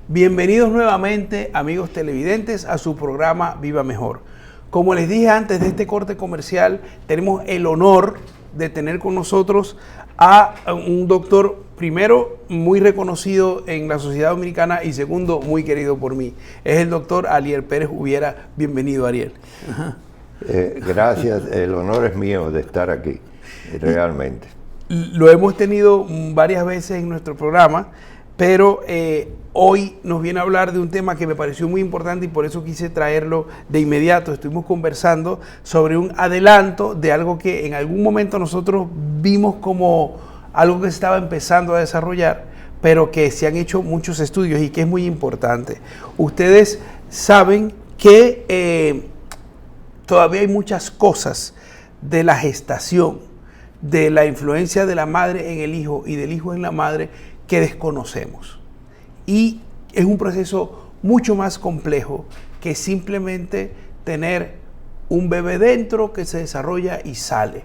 Bienvenidos nuevamente, amigos televidentes, a su programa Viva Mejor. Como les dije antes de este corte comercial, tenemos el honor de tener con nosotros a un doctor, primero, muy reconocido en la sociedad dominicana y segundo, muy querido por mí. Es el doctor Ariel Pérez Ubiera. Bienvenido, Ariel. Gracias, el honor es mío de estar aquí, realmente. Lo hemos tenido varias veces en nuestro programa, pero hoy nos viene a hablar de un tema que me pareció muy importante y por eso quise traerlo de inmediato. Estuvimos conversando sobre un adelanto de algo que en algún momento nosotros vimos como algo que se estaba empezando a desarrollar, pero que se han hecho muchos estudios y que es muy importante. Ustedes saben que todavía hay muchas cosas de la gestación, de la influencia de la madre en el hijo y del hijo en la madre que desconocemos. Y es un proceso mucho más complejo que simplemente tener un bebé dentro que se desarrolla y sale.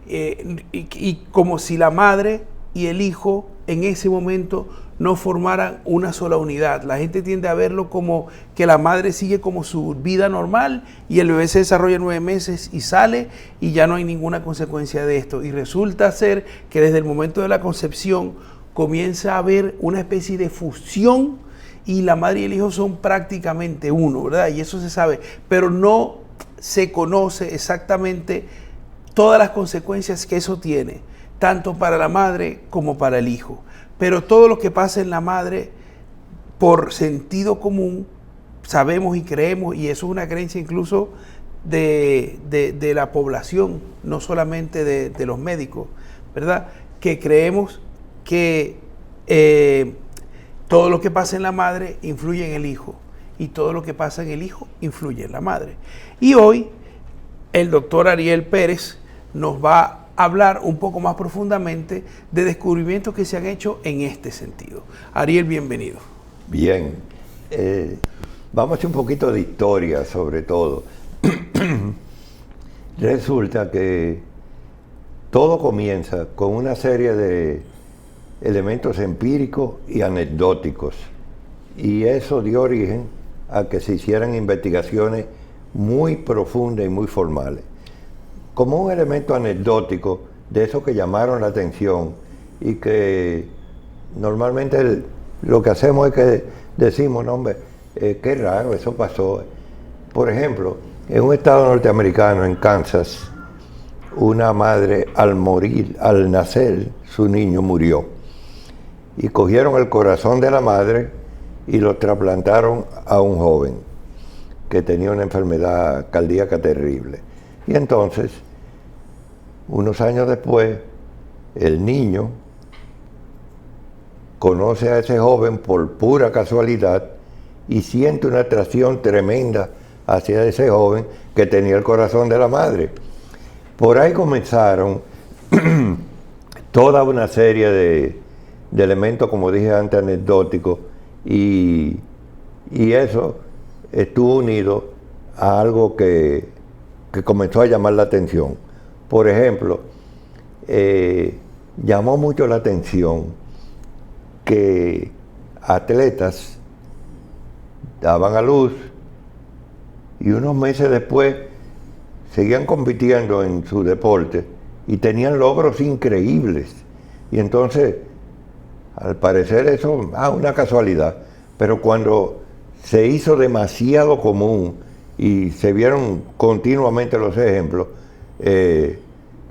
Y como si la madre y el hijo en ese momento no formaran una sola unidad. La gente tiende a verlo como que la madre sigue como su vida normal y el bebé se desarrolla 9 meses y sale y ya no hay ninguna consecuencia de esto. Y resulta ser que desde el momento de la concepción comienza a haber una especie de fusión y la madre y el hijo son prácticamente uno, ¿verdad? Y eso se sabe, pero no se conoce exactamente todas las consecuencias que eso tiene, tanto para la madre como para el hijo. Pero todo lo que pasa en la madre, por sentido común, sabemos y creemos, y eso es una creencia incluso de la población, no solamente de los médicos, ¿verdad? Que creemos que todo lo que pasa en la madre influye en el hijo y todo lo que pasa en el hijo influye en la madre. Y hoy el doctor Ariel Pérez nos va a hablar un poco más profundamente de descubrimientos que se han hecho en este sentido. Ariel, bienvenido. Bien, vamos a hacer un poquito de historia sobre todo. Resulta que todo comienza con una serie de elementos empíricos y anecdóticos, y eso dio origen a que se hicieran investigaciones muy profundas y muy formales. Como un elemento anecdótico de eso que llamaron la atención y que normalmente lo que hacemos es que decimos, no hombre, qué raro, eso pasó. Por ejemplo, en un estado norteamericano, en Kansas, una madre al nacer, su niño murió. Y cogieron el corazón de la madre y lo trasplantaron a un joven que tenía una enfermedad cardíaca terrible. Y entonces, unos años después, el niño conoce a ese joven por pura casualidad y siente una atracción tremenda hacia ese joven que tenía el corazón de la madre. Por ahí comenzaron toda una serie de elementos, como dije antes, anecdóticos, y eso estuvo unido a algo que comenzó a llamar la atención. Por ejemplo, llamó mucho la atención que atletas daban a luz y unos meses después seguían compitiendo en su deporte y tenían logros increíbles. Y entonces, al parecer eso, una casualidad, pero cuando se hizo demasiado común y se vieron continuamente los ejemplos,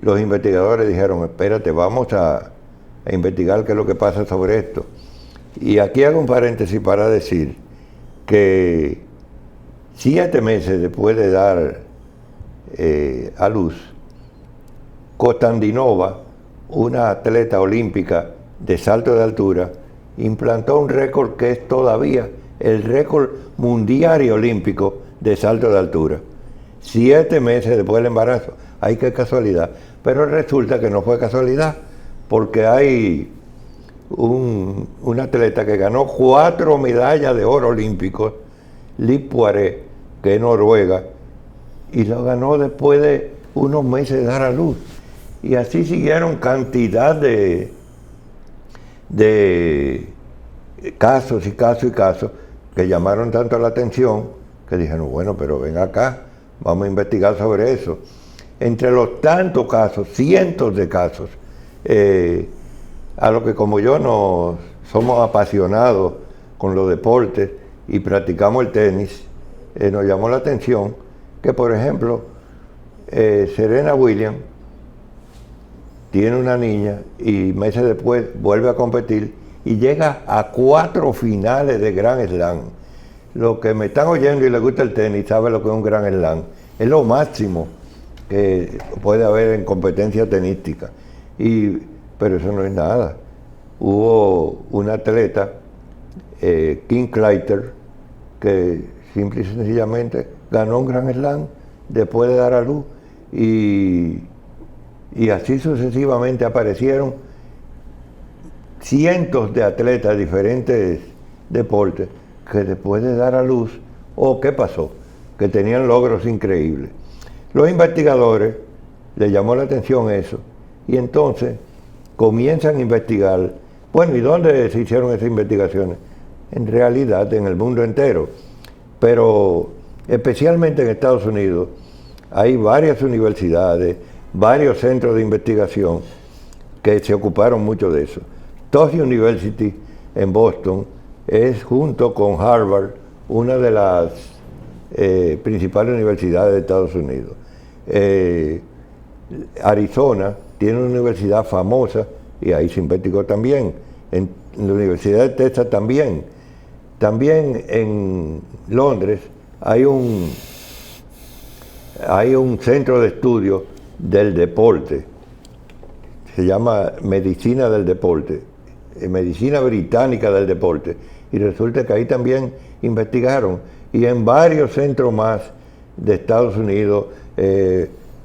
los investigadores dijeron, espérate, vamos a investigar qué es lo que pasa sobre esto. Y aquí hago un paréntesis para decir que 7 meses después de dar a luz, Costandinova, una atleta olímpica de salto de altura, implantó un récord que es todavía el récord mundial y olímpico de salto de altura. 7 meses después del embarazo. Ay, qué casualidad. Pero resulta que no fue casualidad, porque hay un atleta que ganó 4 medallas de oro olímpicos, Liv Poiré, que es Noruega, y lo ganó después de unos meses de dar a luz. Y así siguieron cantidad de casos y casos y casos que llamaron tanto la atención que dijeron, bueno, pero ven acá, vamos a investigar sobre eso. Entre los tantos casos, cientos de casos, a lo que como yo no somos apasionados con los deportes y practicamos el tenis, nos llamó la atención que, por ejemplo, Serena Williams tiene una niña y meses después vuelve a competir y llega a 4 finales de Grand Slam. Los que me están oyendo y les gusta el tenis saben lo que es un Grand Slam. Es lo máximo que puede haber en competencia tenística. Pero eso no es nada. Hubo un atleta, Kim Clijsters, que simple y sencillamente ganó un Grand Slam después de dar a luz. Y así sucesivamente aparecieron cientos de atletas de diferentes deportes que después de dar a luz, ¿qué pasó? Que tenían logros increíbles. Los investigadores les llamó la atención eso y entonces comienzan a investigar. Bueno, ¿y dónde se hicieron esas investigaciones? En realidad en el mundo entero, pero especialmente en Estados Unidos hay varias universidades, varios centros de investigación que se ocuparon mucho de eso. Tufts University en Boston es, junto con Harvard, una de las principales universidades de Estados Unidos. Arizona tiene una universidad famosa y ahí se investigó también. En la Universidad de Texas también. También en Londres hay un centro de estudio del deporte, se llama Medicina del Deporte, Medicina Británica del Deporte, y resulta que ahí también investigaron, y en varios centros más de Estados Unidos,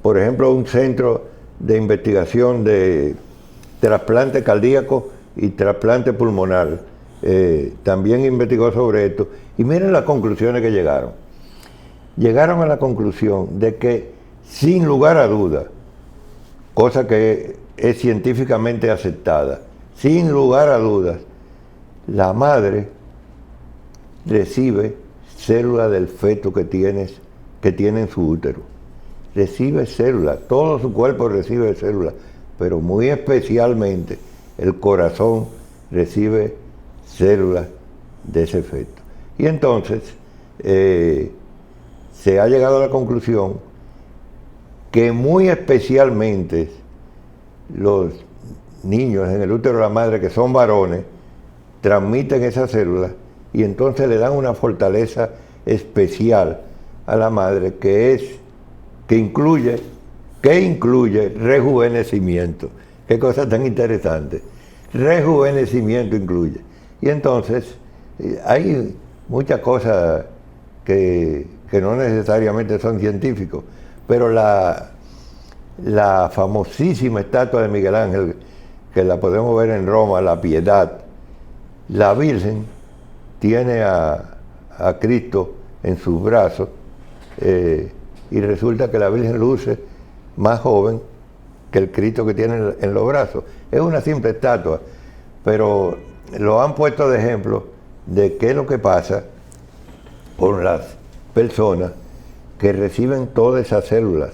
por ejemplo, un centro de investigación de trasplante cardíaco y trasplante pulmonar, también investigó sobre esto, y miren las conclusiones que llegaron. Llegaron a la conclusión de que, sin lugar a dudas, cosa que es científicamente aceptada, sin lugar a dudas, la madre recibe células del feto que tiene en su útero. Recibe células, todo su cuerpo recibe células, pero muy especialmente el corazón recibe células de ese feto. Y entonces se ha llegado a la conclusión que muy especialmente los niños en el útero de la madre que son varones transmiten esas células y entonces le dan una fortaleza especial a la madre que incluye rejuvenecimiento. Qué cosa tan interesante. Rejuvenecimiento incluye. Y entonces hay muchas cosas que no necesariamente son científicos, pero la famosísima estatua de Miguel Ángel, que la podemos ver en Roma, la Piedad, la Virgen tiene a Cristo en sus brazos, y resulta que la Virgen luce más joven que el Cristo que tiene en los brazos. Es una simple estatua, pero lo han puesto de ejemplo de qué es lo que pasa con las personas que reciben todas esas células.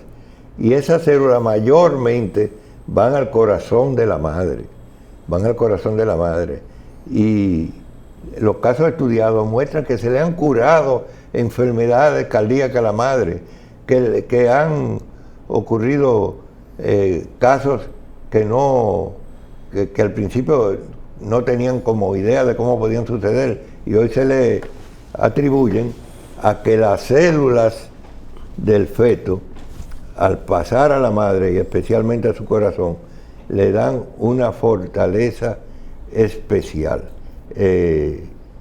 Y esas células mayormente van al corazón de la madre. Y los casos estudiados muestran que se le han curado enfermedades cardíacas a la madre, que han ocurrido casos que al principio no tenían como idea de cómo podían suceder, y hoy se le atribuyen a que las células del feto, al pasar a la madre y especialmente a su corazón, le dan una fortaleza especial.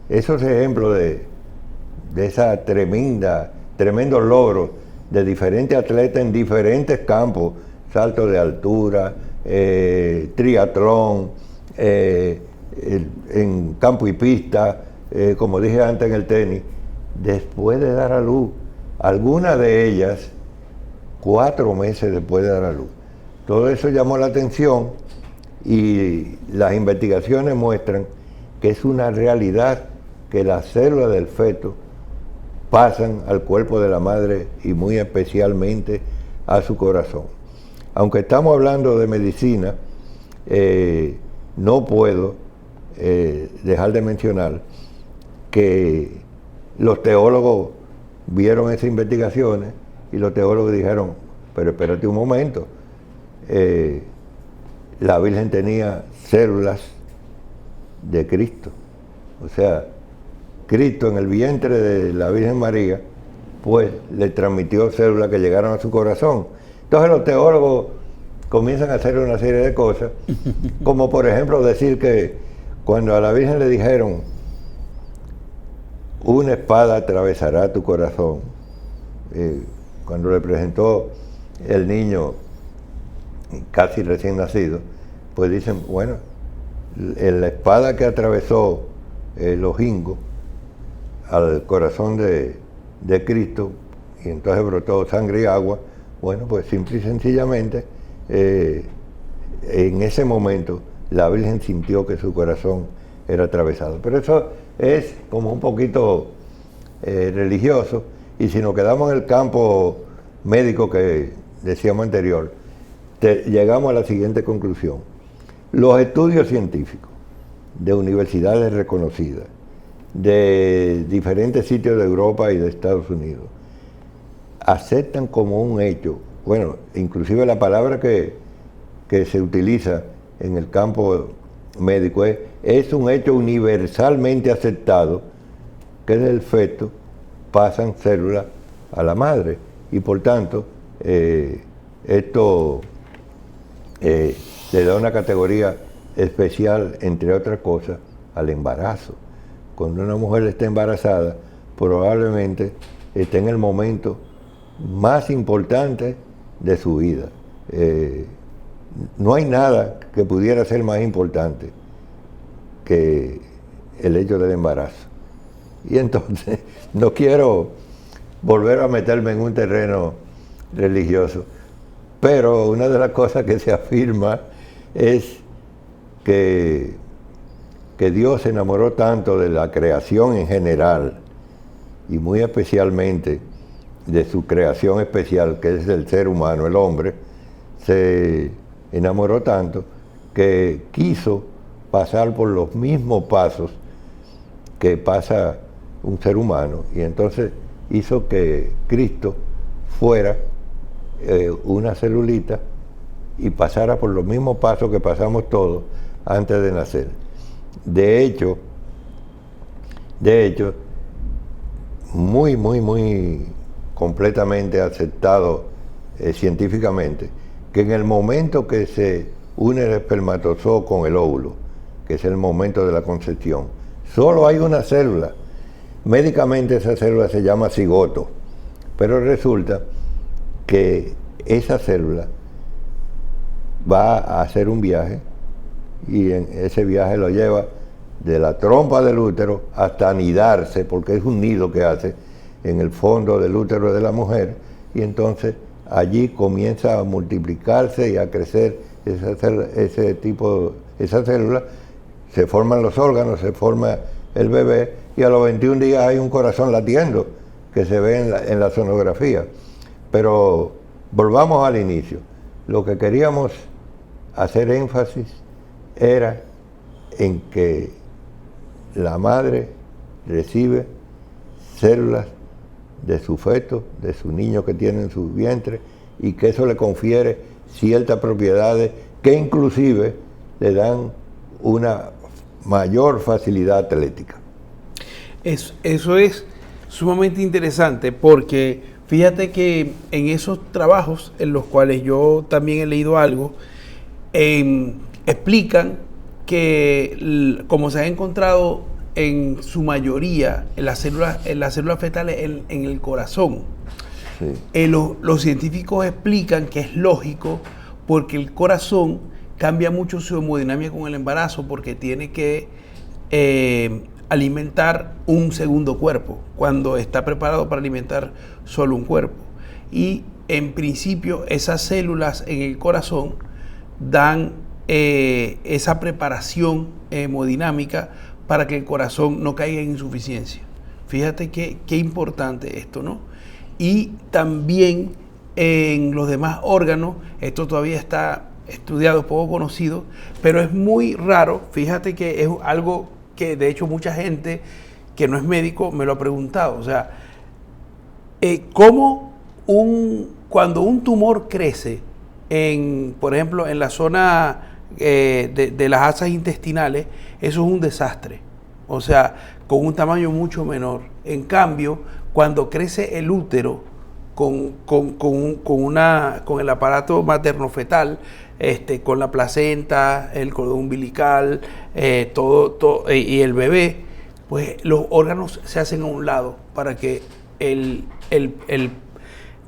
Esos ejemplos de esa tremendos logros de diferentes atletas en diferentes campos, salto de altura, triatlón, en campo y pista, como dije antes en el tenis, después de dar a luz, algunas de ellas 4 meses después de dar a luz. Todo eso llamó la atención y las investigaciones muestran que es una realidad que las células del feto pasan al cuerpo de la madre y muy especialmente a su corazón. Aunque estamos hablando de medicina, no puedo dejar de mencionar que los teólogos vieron esas investigaciones y los teólogos dijeron, pero espérate un momento, la Virgen tenía células de Cristo. O sea, Cristo en el vientre de la Virgen María, pues le transmitió células que llegaron a su corazón. Entonces los teólogos comienzan a hacer una serie de cosas, como por ejemplo decir que cuando a la Virgen le dijeron, una espada atravesará tu corazón, cuando le presentó el niño casi recién nacido, pues dicen, bueno, la espada que atravesó el ojingo al corazón de Cristo, y entonces brotó sangre y agua, bueno, pues simple y sencillamente, en ese momento la Virgen sintió que su corazón era atravesado. Pero eso es como un poquito religioso, y si nos quedamos en el campo médico que decíamos anterior, llegamos a la siguiente conclusión. Los estudios científicos de universidades reconocidas, de diferentes sitios de Europa y de Estados Unidos, aceptan como un hecho, bueno, inclusive la palabra que se utiliza en el campo médico es un hecho universalmente aceptado que del feto pasan células a la madre, y por tanto esto le da una categoría especial, entre otras cosas, al embarazo. Cuando una mujer está embarazada, probablemente esté en el momento más importante de su vida. No hay nada que pudiera ser más importante que el hecho del embarazo. Y entonces, no quiero volver a meterme en un terreno religioso, pero una de las cosas que se afirma es que Dios se enamoró tanto de la creación en general, y muy especialmente de su creación especial, que es el ser humano, el hombre, se enamoró tanto que quiso pasar por los mismos pasos que pasa un ser humano, y entonces hizo que Cristo fuera una celulita y pasara por los mismos pasos que pasamos todos antes de nacer. De hecho, muy completamente aceptado científicamente, que en el momento que se une el espermatozoide con el óvulo, que es el momento de la concepción, solo hay una célula. Médicamente esa célula se llama cigoto, pero resulta que esa célula va a hacer un viaje, y en ese viaje lo lleva de la trompa del útero hasta anidarse, porque es un nido que hace en el fondo del útero de la mujer, y entonces allí comienza a multiplicarse y a crecer esa célula, se forman los órganos, se forma el bebé, y a los 21 días hay un corazón latiendo que se ve en la sonografía. Pero volvamos al inicio. Lo que queríamos hacer énfasis era en que la madre recibe células de su feto, de su niño que tiene en su vientre, y que eso le confiere ciertas propiedades que inclusive le dan una mayor facilidad atlética. Eso es sumamente interesante, porque fíjate que en esos trabajos en los cuales yo también he leído algo, explican que como se ha encontrado en su mayoría en las células fetales en el corazón, sí. Los científicos explican que es lógico, porque el corazón cambia mucho su hemodinámica con el embarazo, porque tiene que alimentar un segundo cuerpo cuando está preparado para alimentar solo un cuerpo. Y en principio esas células en el corazón dan esa preparación hemodinámica para que el corazón no caiga en insuficiencia. Fíjate qué importante esto, ¿no? Y también en los demás órganos, esto todavía está estudiado, poco conocido, pero es muy raro. Fíjate que es algo que de hecho mucha gente que no es médico me lo ha preguntado. O sea, ¿cómo cuando un tumor crece, por ejemplo, en la zona de las asas intestinales, eso es un desastre? O sea, con un tamaño mucho menor. En cambio, cuando crece el útero con el aparato materno-fetal, con la placenta, el cordón umbilical, todo, y el bebé, pues los órganos se hacen a un lado para que el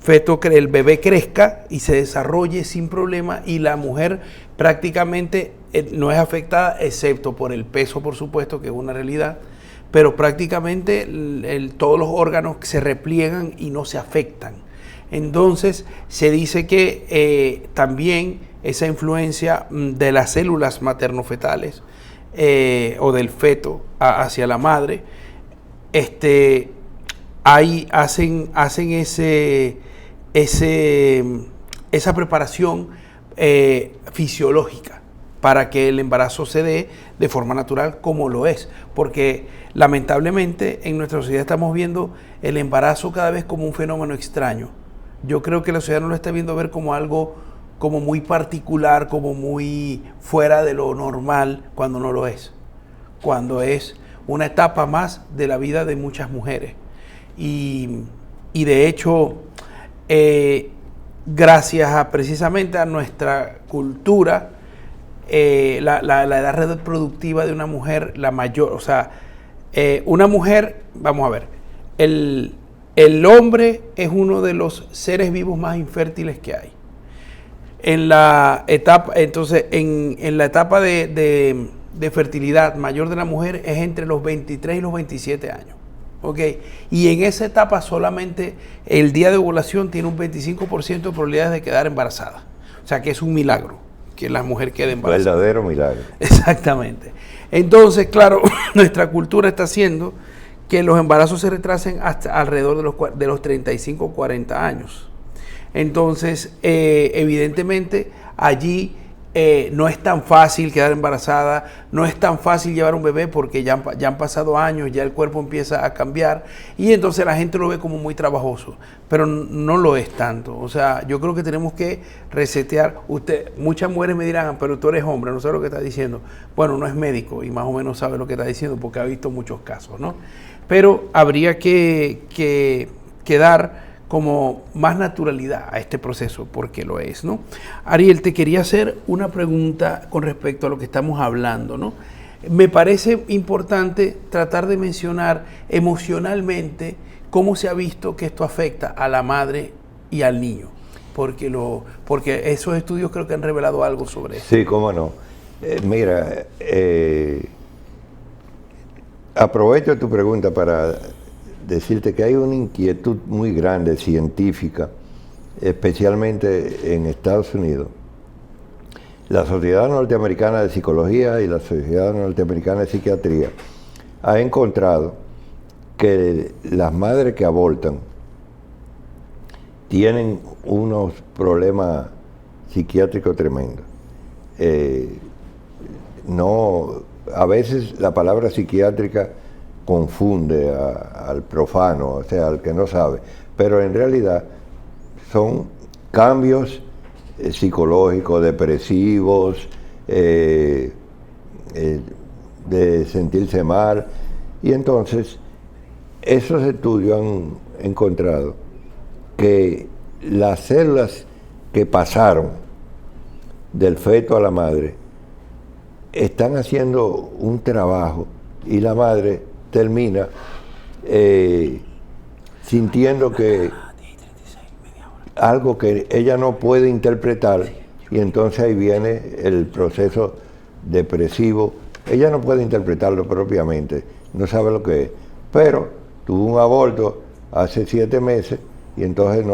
feto, el bebé crezca y se desarrolle sin problema, y la mujer prácticamente no es afectada, excepto por el peso, por supuesto, que es una realidad, pero prácticamente todos los órganos se repliegan y no se afectan. Entonces se dice que también esa influencia de las células materno-fetales o del feto hacia la madre, hacen esa preparación fisiológica para que el embarazo se dé de forma natural, como lo es, porque lamentablemente en nuestra sociedad estamos viendo el embarazo cada vez como un fenómeno extraño. Yo creo que la sociedad no lo está viendo ver como algo como muy particular, como muy fuera de lo normal, cuando no lo es, cuando es una etapa más de la vida de muchas mujeres. Y de hecho, gracias precisamente a nuestra cultura, la edad reproductiva de una mujer, la mayor, o sea, una mujer, vamos a ver, el hombre es uno de los seres vivos más infértiles que hay. En la etapa, entonces, en la etapa de fertilidad mayor de la mujer es entre los 23 y los 27 años. ¿Okay? Y en esa etapa solamente el día de ovulación tiene un 25% de probabilidades de quedar embarazada. O sea que es un milagro que la mujer quede embarazada. Verdadero milagro. Exactamente. Entonces, claro, nuestra cultura está haciendo que los embarazos se retrasen hasta alrededor de los 35 o 40 años. Entonces, evidentemente, allí no es tan fácil quedar embarazada, no es tan fácil llevar un bebé porque ya han pasado años, ya el cuerpo empieza a cambiar, y entonces la gente lo ve como muy trabajoso, pero no lo es tanto. O sea, yo creo que tenemos que resetear. Muchas mujeres me dirán, pero tú eres hombre, no sabes lo que estás diciendo. Bueno, no es médico y más o menos sabe lo que está diciendo porque ha visto muchos casos, ¿no? Pero habría que dar como más naturalidad a este proceso, porque lo es, ¿no? Ariel, te quería hacer una pregunta con respecto a lo que estamos hablando, ¿no? Me parece importante tratar de mencionar emocionalmente cómo se ha visto que esto afecta a la madre y al niño, porque esos estudios creo que han revelado algo sobre eso. Sí, cómo no. Mira, aprovecho tu pregunta para decirte que hay una inquietud muy grande científica, especialmente en Estados Unidos. La Sociedad Norteamericana de Psicología y la Sociedad Norteamericana de Psiquiatría ha encontrado que las madres que abortan tienen unos problemas psiquiátricos tremendos. A veces la palabra psiquiátrica confunde al profano, o sea, al que no sabe, pero en realidad son cambios psicológicos, depresivos, de sentirse mal, y entonces esos estudios han encontrado que las células que pasaron del feto a la madre están haciendo un trabajo y la madre termina sintiendo que algo que ella no puede interpretar, y entonces ahí viene el proceso depresivo. Ella no puede interpretarlo propiamente, no sabe lo que es, pero tuvo un aborto hace 7 meses y entonces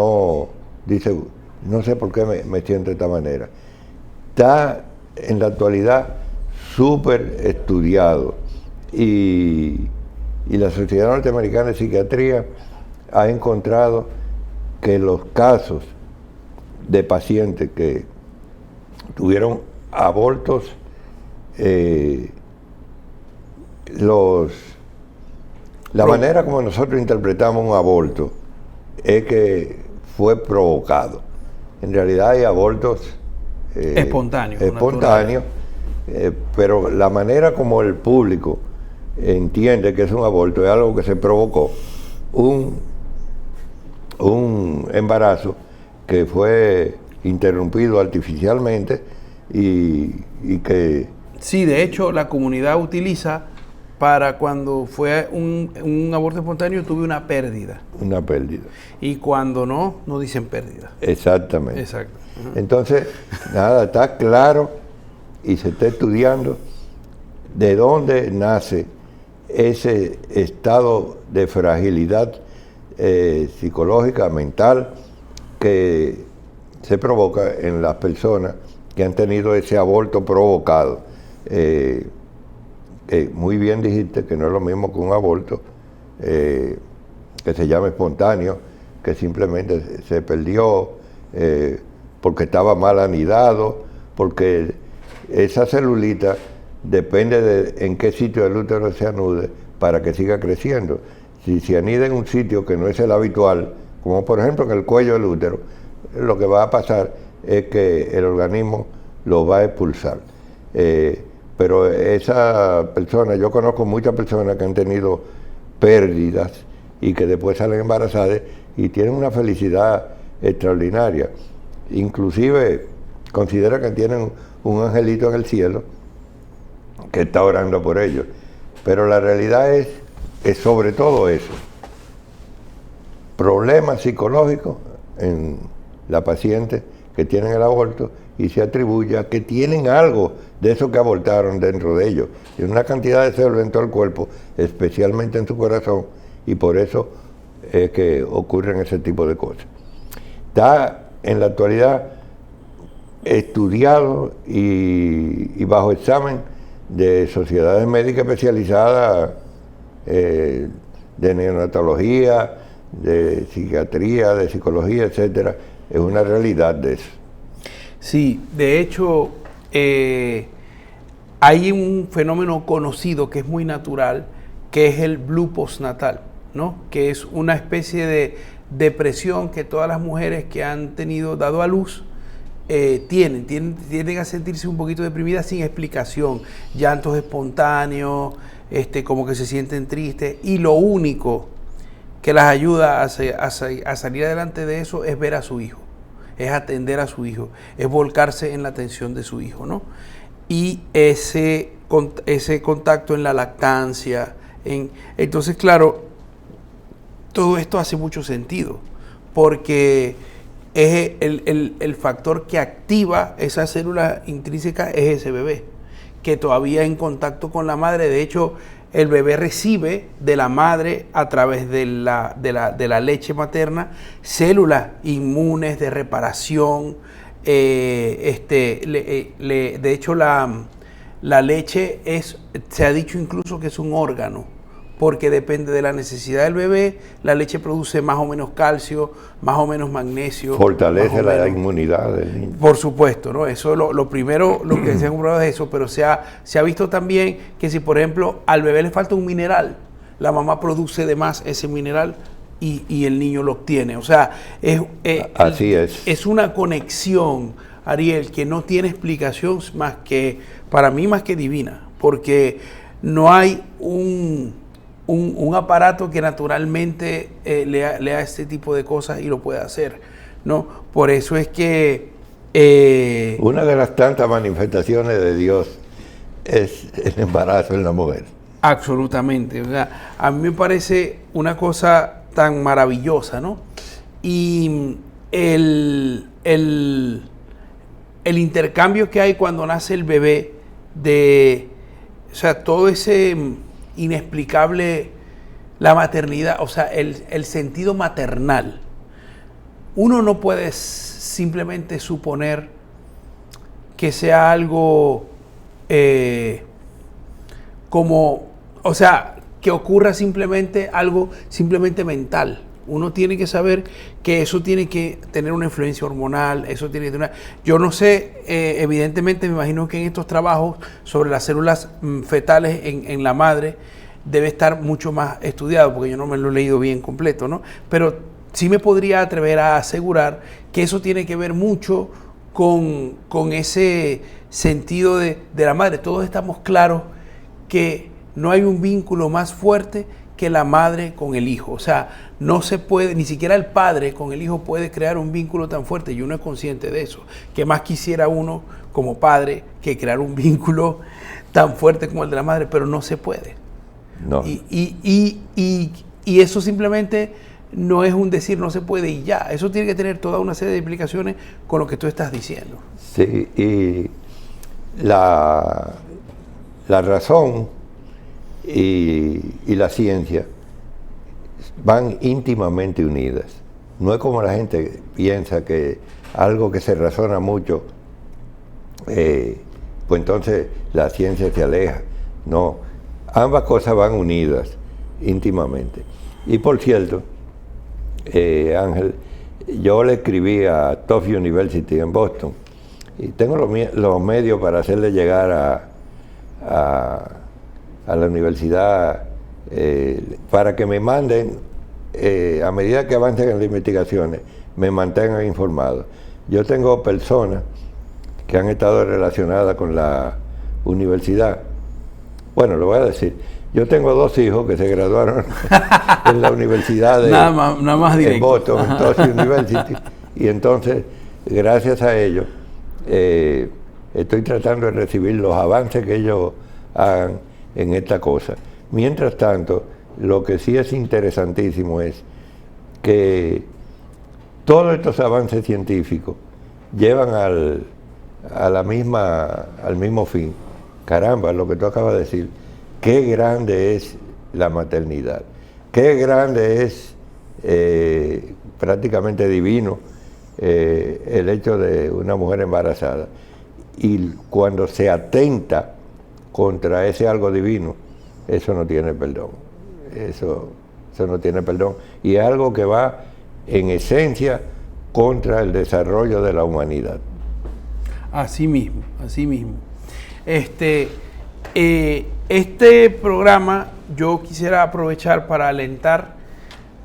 dice, no sé por qué me siento de esta manera. Está en la actualidad súper estudiado y la Sociedad Norteamericana de Psiquiatría ha encontrado que los casos de pacientes que tuvieron abortos, la manera como nosotros interpretamos un aborto es que fue provocado. En realidad hay abortos espontáneos, pero la manera como el público entiende que es un aborto es algo que se provocó, un embarazo que fue interrumpido artificialmente y que... Sí, de hecho la comunidad utiliza para cuando fue un aborto espontáneo tuve una pérdida. Una pérdida. Y cuando no dicen pérdida. Exactamente. Exacto. Uh-huh. Entonces, nada, está claro y se está estudiando de dónde nace ese estado de fragilidad psicológica, mental, que se provoca en las personas que han tenido ese aborto provocado. Muy bien dijiste que no es lo mismo que un aborto que se llama espontáneo, que simplemente se perdió porque estaba mal anidado, porque esa celulita depende de en qué sitio del útero se anude para que siga creciendo. Si se anida en un sitio que no es el habitual, como por ejemplo en el cuello del útero, lo que va a pasar es que el organismo lo va a expulsar. Pero esa persona, yo conozco muchas personas que han tenido pérdidas y que después salen embarazadas y tienen una felicidad extraordinaria. Inclusive considera que tienen un angelito en el cielo que está orando por ellos. Pero la realidad es sobre todo eso. Problemas psicológicos en la paciente que tienen el aborto y se atribuye a que tienen algo de eso que abortaron dentro de ellos. Y una cantidad de células en todo el cuerpo, especialmente en su corazón, y por eso es que ocurren ese tipo de cosas. Está en la actualidad estudiado y bajo examen de sociedades médicas especializadas de neonatología, de psiquiatría, de psicología, etcétera. Es una realidad de eso. Sí, de hecho, hay un fenómeno conocido que es muy natural, que es el blue postnatal, ¿no? Que es una especie de depresión que todas las mujeres que han dado a luz tienden a sentirse un poquito deprimidas sin explicación, llantos espontáneos, como que se sienten tristes, y lo único que las ayuda a salir adelante de eso es ver a su hijo, es atender a su hijo, es volcarse en la atención de su hijo, ¿no? Y ese contacto en la lactancia, entonces claro, todo esto hace mucho sentido, porque es el factor que activa esa célula intrínseca es ese bebé, que todavía en contacto con la madre. De hecho, el bebé recibe de la madre a través de la leche materna células inmunes de reparación. De hecho, la leche se ha dicho incluso que es un órgano, porque depende de la necesidad del bebé. La leche produce más o menos calcio, más o menos magnesio. Fortalece la inmunidad del niño. Por supuesto, ¿no? Eso lo primero, lo que se ha comprobado es eso, pero se ha visto también que si, por ejemplo, al bebé le falta un mineral, la mamá produce de más ese mineral y el niño lo obtiene. O sea, así es. Es una conexión, Ariel, que no tiene explicación más que, para mí, más que divina, porque no hay un aparato que naturalmente lea este tipo de cosas y lo pueda hacer, ¿no? Por eso es que... una de las tantas manifestaciones de Dios es el embarazo en la mujer. Absolutamente. O sea, a mí me parece una cosa tan maravillosa, ¿no? Y el intercambio que hay cuando nace el bebé, o sea, todo ese inexplicable, la maternidad, o sea, el sentido maternal. Uno no puede simplemente suponer que sea algo como O sea, que ocurra simplemente algo simplemente mental. Uno tiene que saber que eso tiene que tener una influencia hormonal, eso tiene que tener yo no sé, evidentemente me imagino que en estos trabajos sobre las células fetales en la madre debe estar mucho más estudiado, porque yo no me lo he leído bien completo, ¿no? Pero sí me podría atrever a asegurar que eso tiene que ver mucho con ese sentido de la madre. Todos estamos claros que no hay un vínculo más fuerte que la madre con el hijo. O sea, no se puede, ni siquiera el padre con el hijo puede crear un vínculo tan fuerte, y uno es consciente de eso. ¿Qué más quisiera uno como padre que crear un vínculo tan fuerte como el de la madre? Pero no se puede. No. Y eso simplemente no es un decir no se puede y ya. Eso tiene que tener toda una serie de implicaciones con lo que tú estás diciendo. Sí, y la razón y la ciencia van íntimamente unidas. No es como la gente piensa, que algo que se razona mucho, pues entonces la ciencia se aleja. No, ambas cosas van unidas íntimamente. Y por cierto, Ángel, yo le escribí a Tufts University en Boston, y tengo los medios para hacerle llegar a la universidad para que me manden, a medida que avancen en las investigaciones, me mantengan informado. Yo tengo personas que han estado relacionadas con la universidad. Bueno, lo voy a decir. Yo tengo 2 hijos que se graduaron en la universidad nada más en Boston, en Tufts University, y entonces, gracias a ellos, estoy tratando de recibir los avances que ellos hagan en esta cosa. Mientras tanto, lo que sí es interesantísimo es que todos estos avances científicos llevan al mismo fin. Caramba, lo que tú acabas de decir, qué grande es la maternidad, qué grande es, prácticamente divino, el hecho de una mujer embarazada. Y cuando se atenta contra ese algo divino, eso no tiene perdón. Eso no tiene perdón. Y es algo que va en esencia contra el desarrollo de la humanidad. Así mismo, así mismo. Este programa yo quisiera aprovechar para alentar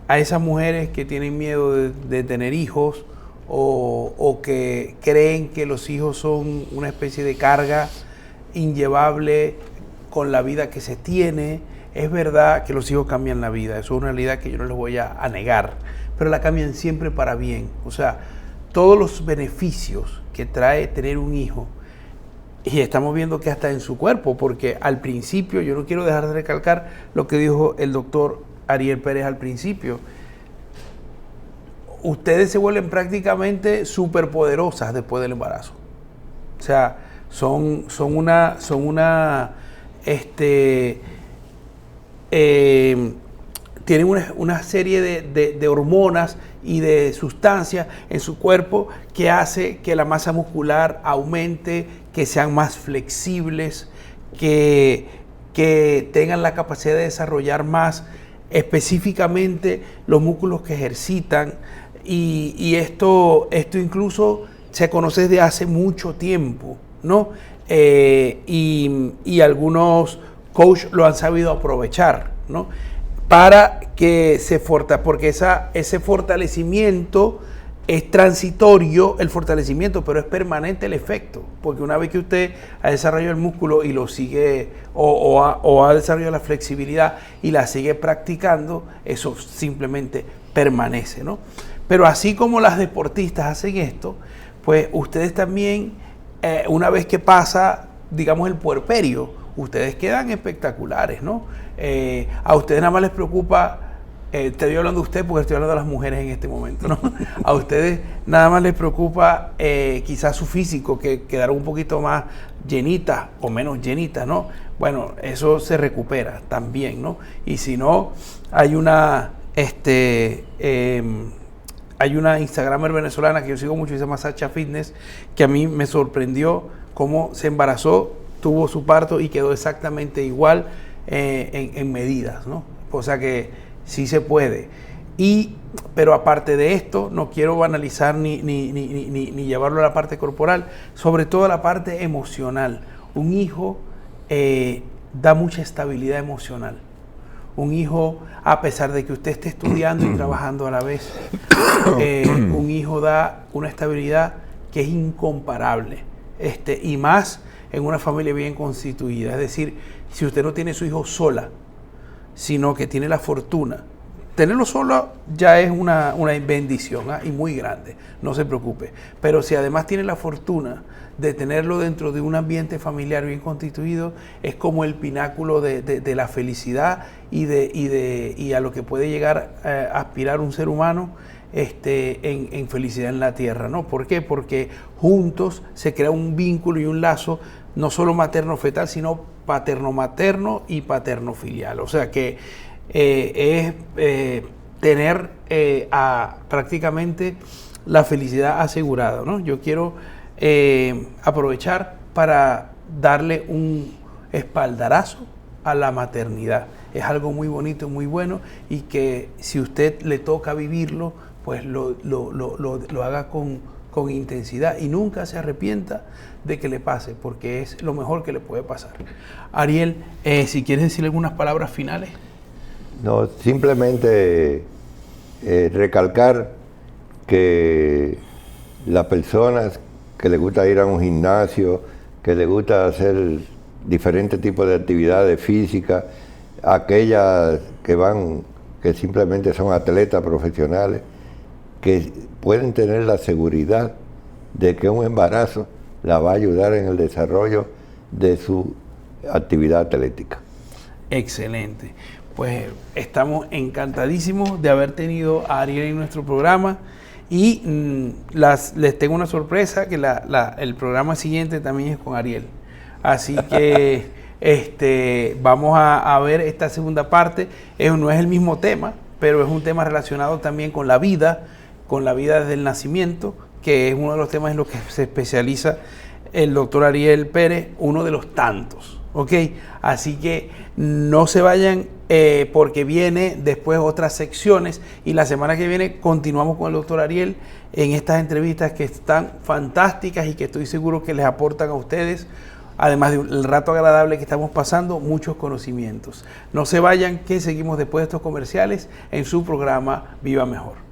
a esas mujeres que tienen miedo de tener hijos, o que creen que los hijos son una especie de carga inllevable con la vida que se tiene. Es verdad que los hijos cambian la vida, eso es una realidad que yo no les voy a negar, pero la cambian siempre para bien. O sea, todos los beneficios que trae tener un hijo, y estamos viendo que hasta en su cuerpo, porque al principio, yo no quiero dejar de recalcar lo que dijo el doctor Ariel Pérez al principio, ustedes se vuelven prácticamente superpoderosas después del embarazo. O sea, tienen una serie de hormonas y de sustancias en su cuerpo que hace que la masa muscular aumente, que sean más flexibles, que tengan la capacidad de desarrollar más específicamente los músculos que ejercitan. Y esto incluso se conoce desde hace mucho tiempo, ¿no? Y algunos coaches lo han sabido aprovechar, ¿no? Para que porque ese fortalecimiento es transitorio, el fortalecimiento, pero es permanente el efecto, porque una vez que usted ha desarrollado el músculo y lo sigue, o ha desarrollado la flexibilidad y la sigue practicando, eso simplemente permanece, ¿no? Pero así como las deportistas hacen esto, pues ustedes también, una vez que pasa, digamos, el puerperio, ustedes quedan espectaculares, ¿no? A ustedes nada más les preocupa, estoy hablando de usted porque estoy hablando de las mujeres en este momento, ¿no? A ustedes nada más les preocupa quizás su físico, que quedaron un poquito más llenitas o menos llenitas, ¿no? Bueno, eso se recupera también, ¿no? Y si no, hay una Instagramer venezolana que yo sigo mucho, se llama Sacha Fitness, que a mí me sorprendió cómo se embarazó, tuvo su parto y quedó exactamente igual. en medidas, ¿no? O sea que sí se puede. Pero aparte de esto, no quiero banalizar ni llevarlo a la parte corporal, sobre todo a la parte emocional. Un hijo da mucha estabilidad emocional. Un hijo, a pesar de que usted esté estudiando y trabajando a la vez, un hijo da una estabilidad que es incomparable, y más en una familia bien constituida. Es decir, si usted no tiene a su hijo sola, sino que tiene la fortuna, tenerlo solo ya es una bendición, y muy grande, no se preocupe. Pero si además tiene la fortuna de tenerlo dentro de un ambiente familiar bien constituido, es como el pináculo de la felicidad y a lo que puede llegar a aspirar un ser humano en felicidad en la tierra, ¿no? ¿Por qué? Porque juntos se crea un vínculo y un lazo, no solo materno-fetal, sino paterno-materno y paterno-filial. O sea que es tener prácticamente la felicidad asegurada, ¿no? Yo quiero aprovechar para darle un espaldarazo a la maternidad. Es algo muy bonito, muy bueno, y que si usted le toca vivirlo, pues lo haga con intensidad y nunca se arrepienta de que le pase, porque es lo mejor que le puede pasar. Ariel, si quieres decir algunas palabras finales. No, simplemente recalcar que las personas que les gusta ir a un gimnasio, que les gusta hacer diferentes tipos de actividades físicas, aquellas que simplemente son atletas profesionales, que pueden tener la seguridad de que un embarazo la va a ayudar en el desarrollo de su actividad atlética. Excelente. Pues estamos encantadísimos de haber tenido a Ariel en nuestro programa y les tengo una sorpresa, que el programa siguiente también es con Ariel. Así que vamos a ver esta segunda parte. No es el mismo tema, pero es un tema relacionado también con la vida desde el nacimiento, que es uno de los temas en los que se especializa el doctor Ariel Pérez, uno de los tantos. ¿Ok? Así que no se vayan, porque viene después otras secciones, y la semana que viene continuamos con el doctor Ariel en estas entrevistas que están fantásticas y que estoy seguro que les aportan a ustedes, además del rato agradable que estamos pasando, muchos conocimientos. No se vayan, que seguimos después de estos comerciales en su programa Viva Mejor.